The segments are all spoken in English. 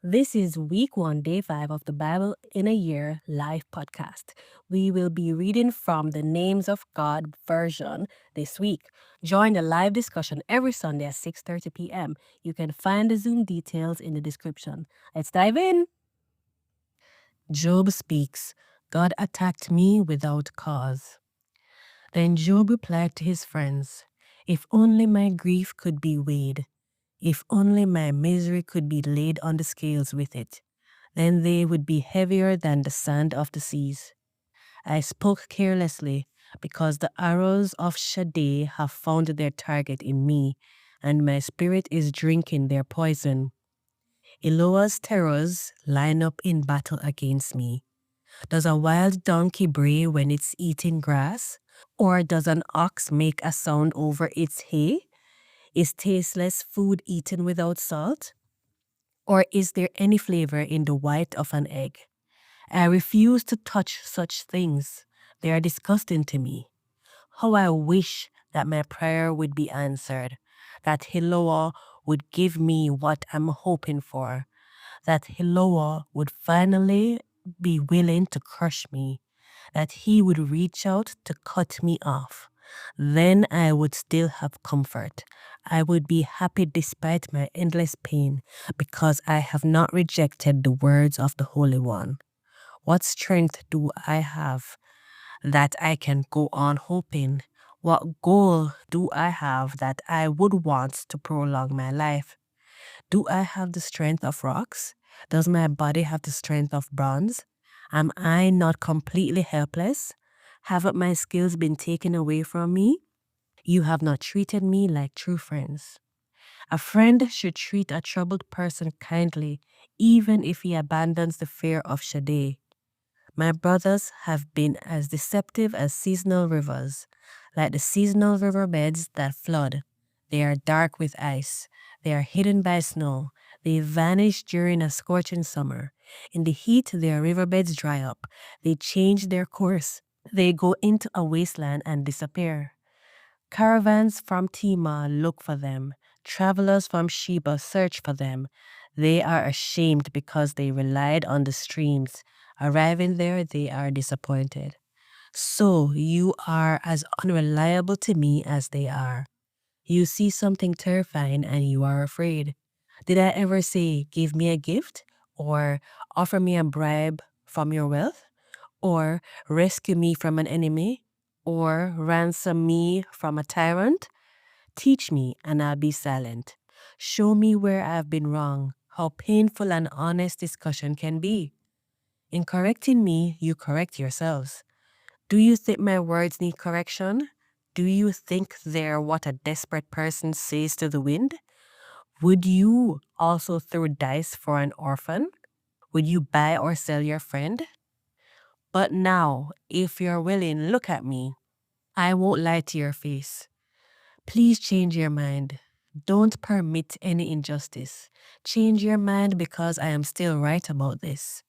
This is week 1, day 5 of the Bible in a Year live podcast. We will be reading from the Names of God version this week. Join the live discussion every Sunday at 6:30 p.m. You can find the Zoom details in the description. Let's dive in. Job speaks, God attacked me without cause. Then Job replied to his friends, if only my grief could be weighed, if only my misery could be laid on the scales with it, then they would be heavier than the sand of the seas. I spoke carelessly because the arrows of Shaddai have found their target in me, and my spirit is drinking their poison. Eloah's terrors line up in battle against me. Does a wild donkey bray when it's eating grass? Or does an ox make a sound over its hay? Is tasteless food eaten without salt? Or is there any flavor in the white of an egg? I refuse to touch such things. They are disgusting to me. How I wish that my prayer would be answered, that Eloah would give me what I'm hoping for, that Eloah would finally be willing to crush me, that he would reach out to cut me off. Then I would still have comfort. I would be happy despite my endless pain because I have not rejected the words of the Holy One. What strength do I have that I can go on hoping? What goal do I have that I would want to prolong my life? Do I have the strength of rocks? Does my body have the strength of bronze? Am I not completely helpless? Haven't my skills been taken away from me? You have not treated me like true friends. A friend should treat a troubled person kindly, even if he abandons the fear of Shaddai. My brothers have been as deceptive as seasonal rivers, like the seasonal riverbeds that flood. They are dark with ice. They are hidden by snow. They vanish during a scorching summer. In the heat, their riverbeds dry up. They change their course. They go into a wasteland and disappear. Caravans from Tema look for them. Travelers from Sheba search for them. They are ashamed because they relied on the streams. Arriving there, they are disappointed. So you are as unreliable to me as they are. You see something terrifying and you are afraid. Did I ever say, give me a gift? Or offer me a bribe from your wealth? Or rescue me from an enemy? Or ransom me from a tyrant? Teach me, and I'll be silent. Show me where I've been wrong, how painful an honest discussion can be. In correcting me, you correct yourselves. Do you think my words need correction? Do you think they're what a desperate person says to the wind? Would you also throw dice for an orphan? Would you buy or sell your friend? But now, if you're willing, look at me. I won't lie to your face. Please change your mind. Don't permit any injustice. Change your mind because I am still right about this.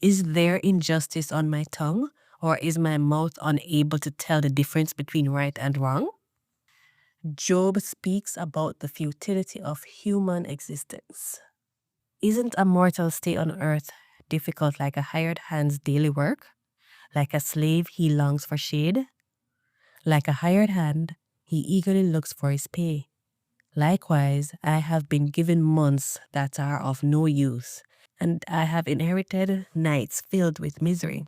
Is there injustice on my tongue, or is my mouth unable to tell the difference between right and wrong? Job speaks about the futility of human existence. Isn't a mortal stay on earth difficult like a hired hand's daily work? Like a slave, he longs for shade? Like a hired hand, he eagerly looks for his pay. Likewise, I have been given months that are of no use, and I have inherited nights filled with misery.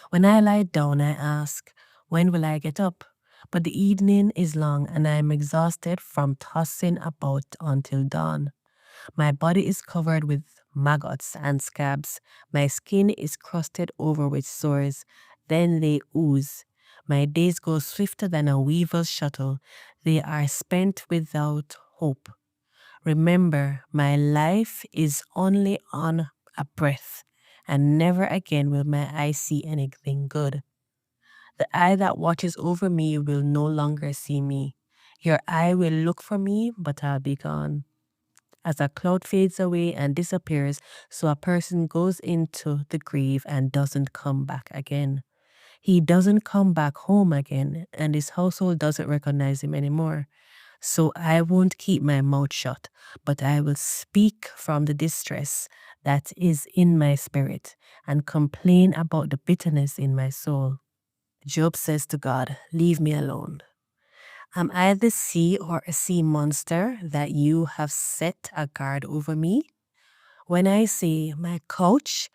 When I lie down, I ask, when will I get up? But the evening is long, and I am exhausted from tossing about until dawn. My body is covered with maggots and scabs. My skin is crusted over with sores. Then they ooze. My days go swifter than a weaver's shuttle. They are spent without hope. Remember, my life is only on a breath, and never again will my eye see anything good. The eye that watches over me will no longer see me. Your eye will look for me, but I'll be gone. As a cloud fades away and disappears, so a person goes into the grave and doesn't come back again. He doesn't come back home again, and his household doesn't recognize him anymore. So I won't keep my mouth shut, but I will speak from the distress that is in my spirit and complain about the bitterness in my soul. Job says to God, "Leave me alone. Am I the sea or a sea monster that you have set a guard over me? When I say, my couch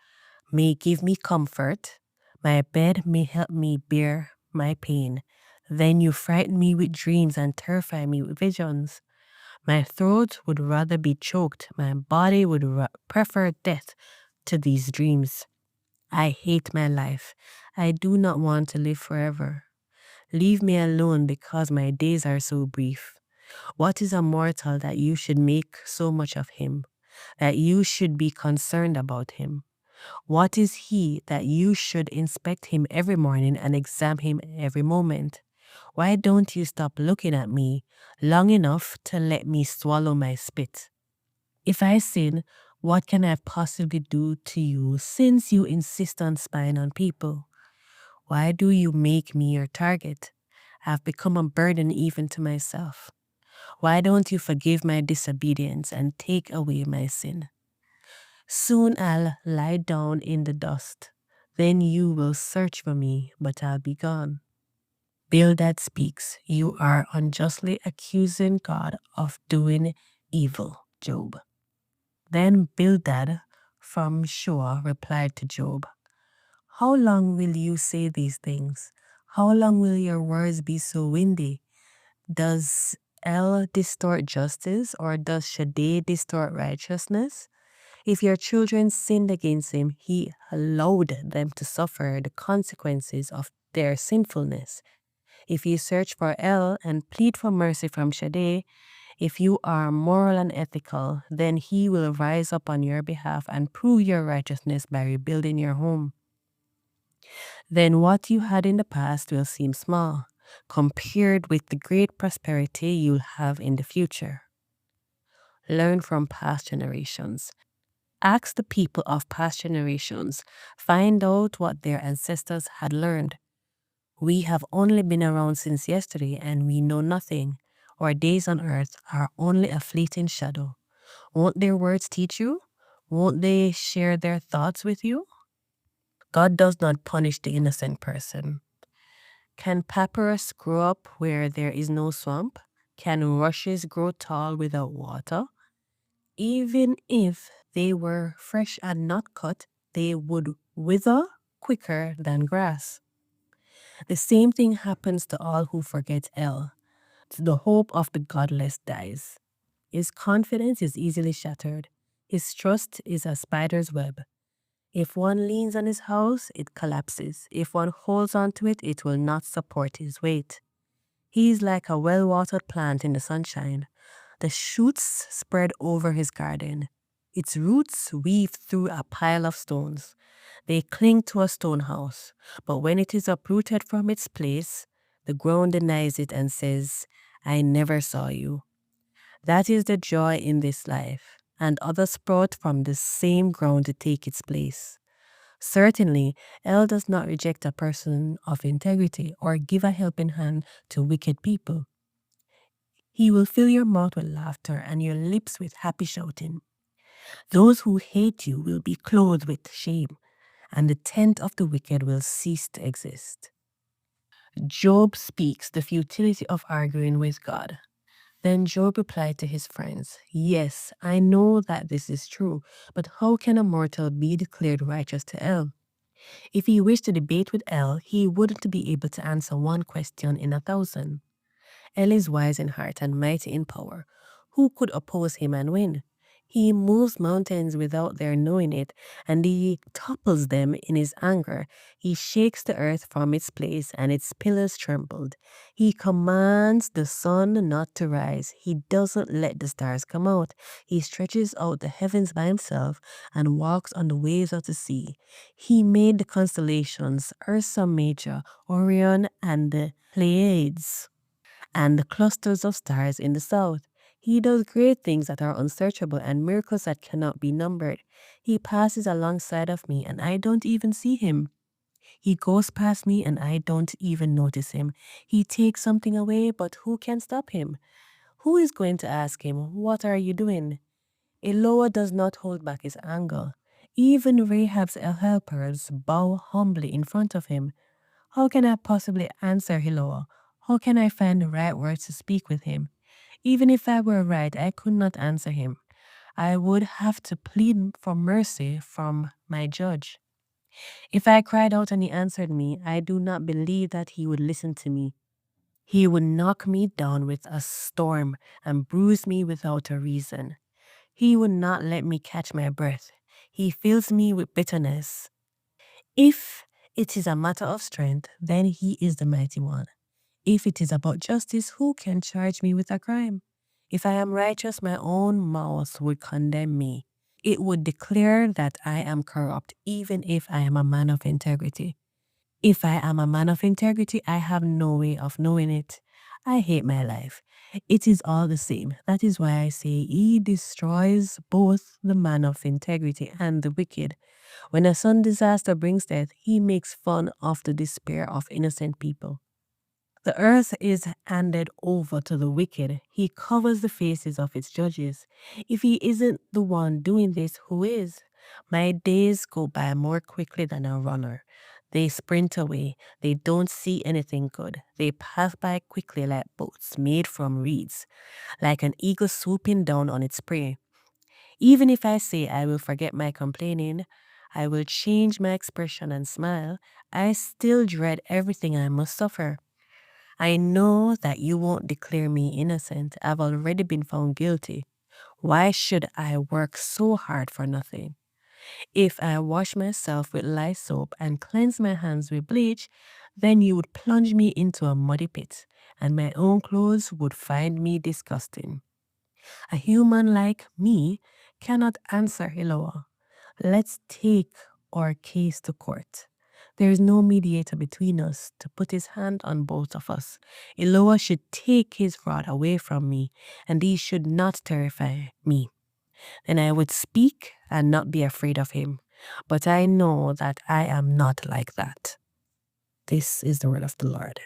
may give me comfort, my bed may help me bear my pain, then you frighten me with dreams and terrify me with visions. My throat would rather be choked, my body would prefer death to these dreams. I hate my life. I do not want to live forever. Leave me alone because my days are so brief. What is a mortal that you should make so much of him, that you should be concerned about him? What is he that you should inspect him every morning and examine him every moment? Why don't you stop looking at me long enough to let me swallow my spit? If I sin, what can I possibly do to you since you insist on spying on people? Why do you make me your target? I've become a burden even to myself. Why don't you forgive my disobedience and take away my sin? Soon I'll lie down in the dust. Then you will search for me, but I'll be gone. Bildad speaks, you are unjustly accusing God of doing evil, Job. Then Bildad from Shua replied to Job, how long will you say these things? How long will your words be so windy? Does El distort justice, or does Shaddai distort righteousness? If your children sinned against him, he allowed them to suffer the consequences of their sinfulness. If you search for El and plead for mercy from Shaddai, if you are moral and ethical, then he will rise up on your behalf and prove your righteousness by rebuilding your home. Then what you had in the past will seem small, compared with the great prosperity you'll have in the future. Learn from past generations. Ask the people of past generations. Find out what their ancestors had learned. We have only been around since yesterday and we know nothing. Our days on earth are only a fleeting shadow. Won't their words teach you? Won't they share their thoughts with you? God does not punish the innocent person. Can papyrus grow up where there is no swamp? Can rushes grow tall without water? Even if they were fresh and not cut, they would wither quicker than grass. The same thing happens to all who forget El. The hope of the godless dies. His confidence is easily shattered. His trust is a spider's web. If one leans on his house, it collapses. If one holds onto it, it will not support his weight. He is like a well-watered plant in the sunshine. The shoots spread over his garden. Its roots weave through a pile of stones. They cling to a stone house, but when it is uprooted from its place, the ground denies it and says, I never saw you. That is the joy in this life, and others sprout from the same ground to take its place. Certainly, El does not reject a person of integrity or give a helping hand to wicked people. He will fill your mouth with laughter and your lips with happy shouting. Those who hate you will be clothed with shame, and the tent of the wicked will cease to exist. Job speaks the futility of arguing with God. Then Job replied to his friends, yes, I know that this is true, but how can a mortal be declared righteous to El? If he wished to debate with El, he wouldn't be able to answer one question in 1,000. El is wise in heart and mighty in power. Who could oppose him and win? He moves mountains without their knowing it, and he topples them in his anger. He shakes the earth from its place, and its pillars trembled. He commands the sun not to rise. He doesn't let the stars come out. He stretches out the heavens by himself and walks on the waves of the sea. He made the constellations, Ursa Major, Orion, and the Pleiades, and the clusters of stars in the south. He does great things that are unsearchable and miracles that cannot be numbered. He passes alongside of me and I don't even see him. He goes past me and I don't even notice him. He takes something away, but who can stop him? Who is going to ask him, "What are you doing?" Eloah does not hold back his anger. Even Rahab's helpers bow humbly in front of him. How can I possibly answer Eloah? How can I find the right words to speak with him? Even if I were right, I could not answer him. I would have to plead for mercy from my judge. If I cried out and he answered me, I do not believe that he would listen to me. He would knock me down with a storm and bruise me without a reason. He would not let me catch my breath. He fills me with bitterness. If it is a matter of strength, then he is the mighty one. If it is about justice, who can charge me with a crime? If I am righteous, my own mouth would condemn me. It would declare that I am corrupt, even if I am a man of integrity. If I am a man of integrity, I have no way of knowing it. I hate my life. It is all the same. That is why I say he destroys both the man of integrity and the wicked. When a sudden disaster brings death, he makes fun of the despair of innocent people. The earth is handed over to the wicked. He covers the faces of its judges. If he isn't the one doing this, who is? My days go by more quickly than a runner. They sprint away. They don't see anything good. They pass by quickly like boats made from reeds, like an eagle swooping down on its prey. Even if I say I will forget my complaining, I will change my expression and smile, I still dread everything I must suffer. I know that you won't declare me innocent. I've already been found guilty. Why should I work so hard for nothing? If I wash myself with lye soap and cleanse my hands with bleach, then you would plunge me into a muddy pit, and my own clothes would find me disgusting. A human like me cannot answer Eloah. Let's take our case to court. There is no mediator between us to put his hand on both of us. Eloah should take his rod away from me, and he should not terrify me. Then I would speak and not be afraid of him. But I know that I am not like that. This is the word of the Lord.